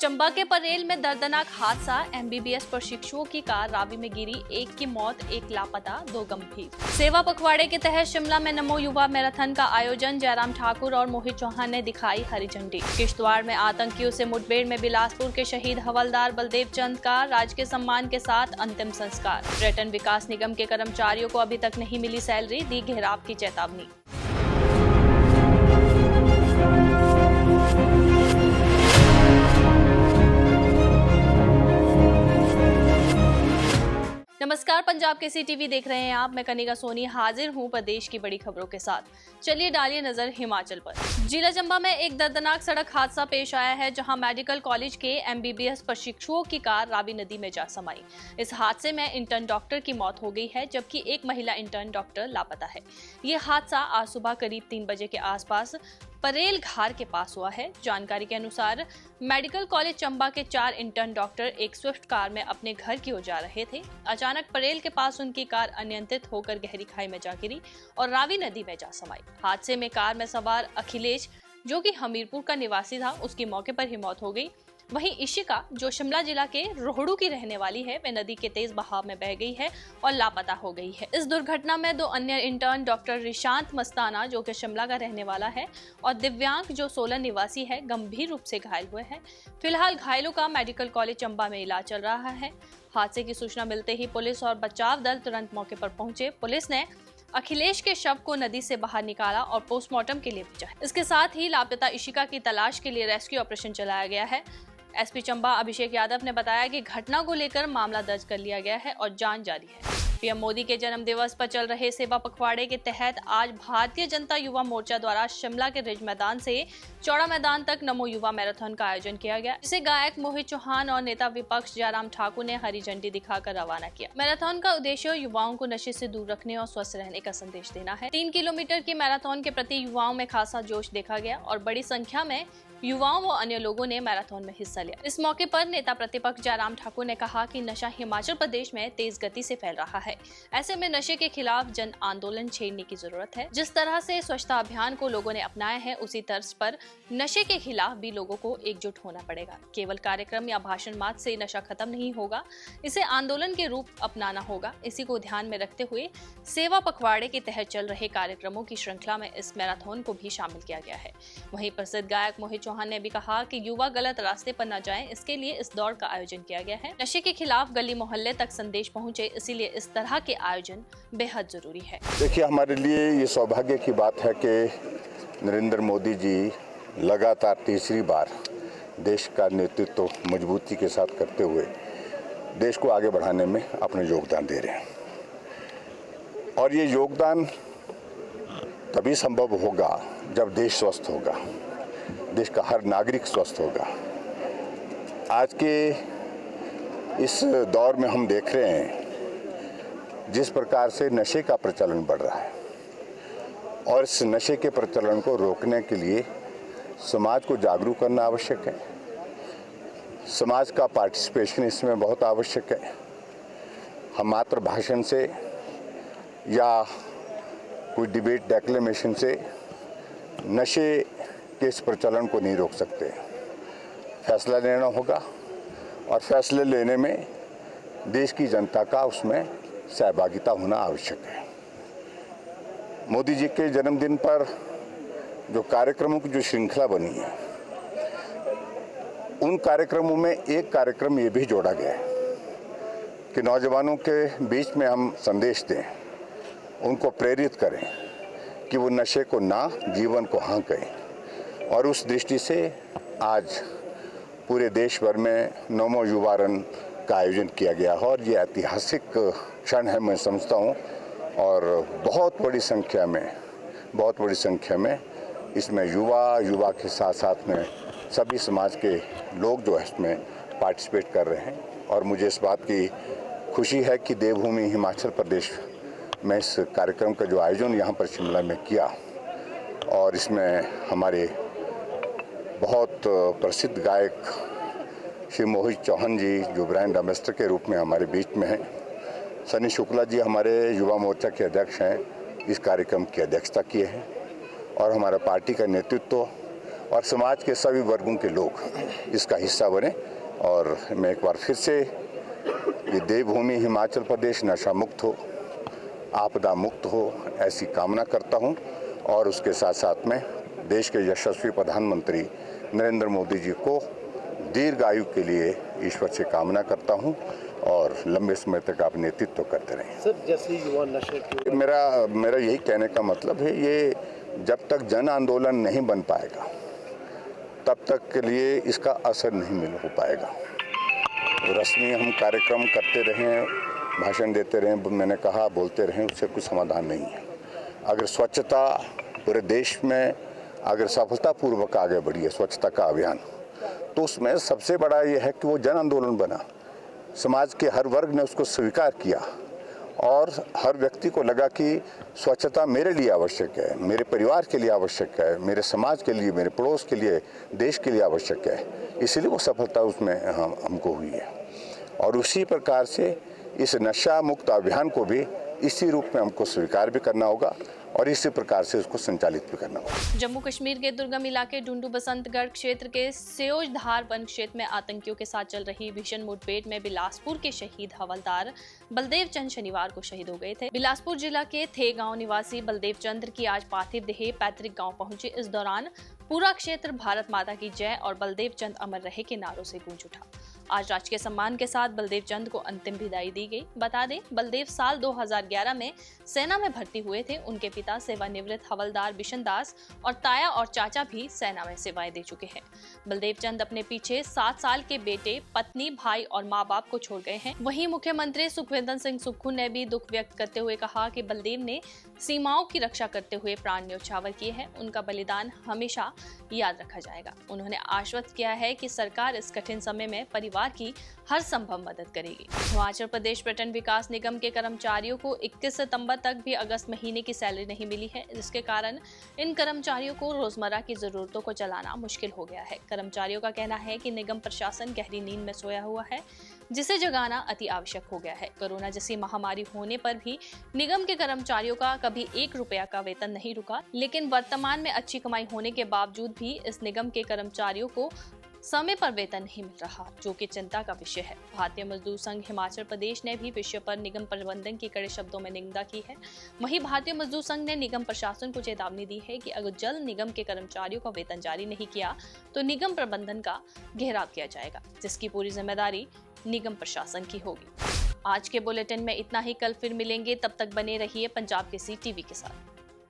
चंबा के परेल में दर्दनाक हादसा। एमबीबीएस प्रशिक्षुओं की कार रावी में गिरी, एक की मौत, एक लापता, 2 गंभीर। सेवा पखवाड़े के तहत शिमला में नमो युवा मैराथन का आयोजन। जयराम ठाकुर और मोहित चौहान ने दिखाई हरी झंडी। किश्तवाड़ में आतंकियों से मुठभेड़ में बिलासपुर के शहीद हवलदार बलदेव चंद का राजकीय सम्मान के साथ अंतिम संस्कार। पर्यटन विकास निगम के कर्मचारियों को अभी तक नहीं मिली सैलरी, दी घेराव की चेतावनी। नमस्कार, पंजाब के सीटीवी देख रहे हैं आप। मैं कनिका सोनी हाजिर हूं प्रदेश की बड़ी खबरों के साथ। चलिए डालिए नजर हिमाचल पर। जिला चंबा में एक दर्दनाक सड़क हादसा पेश आया है, जहां मेडिकल कॉलेज के एमबीबीएस प्रशिक्षुओं की कार रावी नदी में जा समाई। इस हादसे में इंटर्न डॉक्टर की मौत हो गई है, जबकि एक महिला इंटर्न डॉक्टर लापता है। ये हादसा आज सुबह करीब 3 बजे के आसपास परेल घार के पास हुआ है। जानकारी के अनुसार मेडिकल कॉलेज चंबा के 4 इंटर्न डॉक्टर एक स्विफ्ट कार में अपने घर की ओर जा रहे थे। अचानक परेल के पास उनकी कार अनियंत्रित होकर गहरी खाई में जा गिरी और रावी नदी में जा समाई। हादसे में कार में सवार अखिलेश, जो कि हमीरपुर का निवासी था, उसकी मौके पर ही मौत हो गई। वहीं इशिका, जो शिमला जिला के रोहड़ू की रहने वाली है, वह नदी के तेज बहाव में बह गई है और लापता हो गई है। इस दुर्घटना में 2 अन्य इंटर्न डॉक्टर रिशांत मस्ताना, जो कि शिमला का रहने वाला है, और दिव्यांग, जो सोलन निवासी है, गंभीर रूप से घायल हुए हैं। फिलहाल घायलों का मेडिकल कॉलेज चंबा में इलाज चल रहा है। हादसे की सूचना मिलते ही पुलिस और बचाव दल तुरंत मौके पर पहुंचे। पुलिस ने अखिलेश के शव को नदी से बाहर निकाला और पोस्टमार्टम के लिए भेजा। इसके साथ ही लापता इशिका की तलाश के लिए रेस्क्यू ऑपरेशन चलाया गया है। एसपी चंबा अभिषेक यादव ने बताया कि घटना को लेकर मामला दर्ज कर लिया गया है और जांच जारी है। पीएम मोदी के जन्म दिवस पर चल रहे सेवा पखवाड़े के तहत आज भारतीय जनता युवा मोर्चा द्वारा शिमला के रिज मैदान से चौड़ा मैदान तक नमो युवा मैराथन का आयोजन किया गया, जिसे गायक मोहित चौहान और नेता विपक्ष जयराम ठाकुर ने हरी झंडी दिखाकर रवाना किया। मैराथन का उद्देश्य युवाओं को नशे से दूर रखने और स्वस्थ रहने का संदेश देना है। 3 किलोमीटर की मैराथन के प्रति युवाओं में खासा जोश देखा गया और बड़ी संख्या में युवाओं व अन्य लोगों ने मैराथन में हिस्सा लिया। इस मौके पर नेता प्रतिपक्ष जयराम ठाकुर ने कहा कि नशा हिमाचल प्रदेश में तेज गति से फैल रहा है। ऐसे में नशे के खिलाफ जन आंदोलन छेड़ने की जरूरत है। जिस तरह से स्वच्छता अभियान को लोगों ने अपनाया है, उसी तर्ज पर नशे के खिलाफ भी लोगों को एकजुट होना पड़ेगा। केवल कार्यक्रम या भाषण मात्र से नशा खत्म नहीं होगा, इसे आंदोलन के रूप अपनाना होगा। इसी को ध्यान में रखते हुए सेवा पखवाड़े के तहत चल रहे कार्यक्रमों की श्रृंखला में इस मैराथन को भी शामिल किया गया है। वहीं प्रसिद्ध गायक मोहित चौहान ने भी कहा कि युवा गलत रास्ते पर न जाएं, इसके लिए इस दौड़ का आयोजन किया गया है। नशे के खिलाफ गली मोहल्ले तक संदेश पहुंचे, इसीलिए इस तरह के आयोजन बेहद जरूरी है। देखिए, हमारे लिए ये सौभाग्य की बात है कि नरेंद्र मोदी जी लगातार तीसरी बार देश का नेतृत्व मजबूती के साथ करते हुए देश को आगे बढ़ाने में अपना योगदान दे रहे हैं। और ये योगदान तभी संभव होगा जब देश स्वस्थ होगा, देश का हर नागरिक स्वस्थ होगा। आज के इस दौर में हम देख रहे हैं जिस प्रकार से नशे का प्रचलन बढ़ रहा है, और इस नशे के प्रचलन को रोकने के लिए समाज को जागरूक करना आवश्यक है। समाज का पार्टिसिपेशन इसमें बहुत आवश्यक है। हम मात्र भाषण से या कोई डिबेट डेक्लेमेशन से नशे के इस प्रचलन को नहीं रोक सकते। फैसला लेना होगा और फैसले लेने में देश की जनता का उसमें सहभागिता होना आवश्यक है। मोदी जी के जन्मदिन पर जो कार्यक्रमों की जो श्रृंखला बनी है, उन कार्यक्रमों में एक कार्यक्रम ये भी जोड़ा गया है कि नौजवानों के बीच में हम संदेश दें, उनको प्रेरित करें कि वो नशे को ना, जीवन को हाँ कहें। और उस दृष्टि से आज पूरे देश भर में नमो युवा रन का आयोजन किया गया है और ये ऐतिहासिक क्षण है, मैं समझता हूँ। और बहुत बड़ी संख्या में इसमें युवा के साथ साथ में सभी समाज के लोग जो है इसमें पार्टिसिपेट कर रहे हैं। और मुझे इस बात की खुशी है कि देवभूमि हिमाचल प्रदेश में इस कार्यक्रम का जो आयोजन यहाँ पर शिमला में किया, और इसमें हमारे बहुत प्रसिद्ध गायक श्री मोहित चौहान जी, जो ब्रांड एम्बेसडर के रूप में हमारे बीच में हैं, सनी शुक्ला जी हमारे युवा मोर्चा के अध्यक्ष हैं, इस कार्यक्रम की अध्यक्षता किए हैं। और हमारा पार्टी का नेतृत्व और समाज के सभी वर्गों के लोग इसका हिस्सा बने। और मैं एक बार फिर से ये देवभूमि हिमाचल प्रदेश नशा मुक्त हो, आपदा मुक्त हो, ऐसी कामना करता हूँ। और उसके साथ साथ में देश के यशस्वी प्रधानमंत्री नरेंद्र मोदी जी को दीर्घायु के लिए ईश्वर से कामना करता हूँ और लंबे समय तक आप नेतृत्व करते रहें। सर, जैसे युवा नशे की मेरा यही कहने का मतलब है, ये जब तक जन आंदोलन नहीं बन पाएगा तब तक के लिए इसका असर नहीं हो पाएगा। रस्मी हम कार्यक्रम करते रहें, भाषण देते रहें, मैंने कहा बोलते रहें, उससे कुछ समाधान नहीं है। अगर स्वच्छता पूरे देश में अगर सफलतापूर्वक आगे बढ़ी है स्वच्छता का अभियान, तो उसमें सबसे बड़ा ये है कि वो जन आंदोलन बना। समाज के हर वर्ग ने उसको स्वीकार किया और हर व्यक्ति को लगा कि स्वच्छता मेरे लिए आवश्यक है, मेरे परिवार के लिए आवश्यक है, मेरे समाज के लिए, मेरे पड़ोस के लिए, देश के लिए आवश्यक है। इसलिए वो सफलता उसमें हमको हुई है। और उसी प्रकार से इस नशा मुक्त अभियान को भी इसी रूप में हमको स्वीकार भी करना होगा और इसी प्रकार से उसको संचालित भी करना होगा। जम्मू कश्मीर के दुर्गम इलाके डुंडू बसंतगढ़ क्षेत्र के सेओजधार वन क्षेत्र में आतंकियों के साथ चल रही भीषण मुठभेड़ में बिलासपुर के शहीद हवलदार बलदेव चंद शनिवार को शहीद हो गए थे। बिलासपुर जिला के थे गांव निवासी बलदेव चंद्र की आज पार्थिव देह पैतृक गांव पहुंची। इस दौरान पूरा क्षेत्र भारत माता की जय और बलदेव चंद अमर रहे के नारों से गूंज उठा। आज राजकीय सम्मान के साथ बलदेव चंद को अंतिम विदाई दी गई। बता दें, बलदेव साल 2011 में सेना में भर्ती हुए थे। उनके पिता सेवानिवृत्त हवलदार बिशन दास और ताया और चाचा भी सेना में सेवाएं दे चुके हैं। बलदेव चंद अपने पीछे 7 साल के बेटे, पत्नी, भाई और माँ बाप को छोड़ गए हैं। वहीं मुख्यमंत्री सुखविंदर सिंह सुक्खू ने भी दुख व्यक्त करते हुए कहा कि बलदेव ने सीमाओं की रक्षा करते हुए प्राण न्यौछावर किए हैं। उनका बलिदान हमेशा याद रखा जाएगा। उन्होंने आश्वस्त किया है कि सरकार इस कठिन समय में परिवार की हर संभव मदद करेगी। हिमाचल प्रदेश पर्यटन विकास निगम के कर्मचारियों को 21 सितंबर तक भी अगस्त महीने की सैलरी नहीं मिली है, जिसके कारण इन कर्मचारियों को रोजमर्रा की जरूरतों को चलाना मुश्किल हो गया है। कर्मचारियों का कहना है कि निगम प्रशासन गहरी नींद में सोया हुआ है, जिसे जगाना अति आवश्यक हो गया है। कोरोना जैसी महामारी होने पर भी निगम के कर्मचारियों का कभी 1 रुपया का वेतन नहीं रुका, लेकिन वर्तमान में अच्छी कमाई होने के बावजूद भी इस निगम के कर्मचारियों को समय पर वेतन नहीं मिल रहा, जो कि चिंता का विषय है। भारतीय मजदूर संघ हिमाचल प्रदेश ने भी विषय पर निगम प्रबंधन की कड़े शब्दों में निंदा की है। वहीं भारतीय मजदूर संघ ने निगम प्रशासन को चेतावनी दी है कि अगर जल्द निगम के कर्मचारियों का वेतन जारी नहीं किया तो निगम प्रबंधन का घेराव किया जाएगा, जिसकी पूरी जिम्मेदारी निगम प्रशासन की होगी। आज के बुलेटिन में इतना ही। कल फिर मिलेंगे, तब तक बने रहिए पंजाब केसरी टीवी के साथ।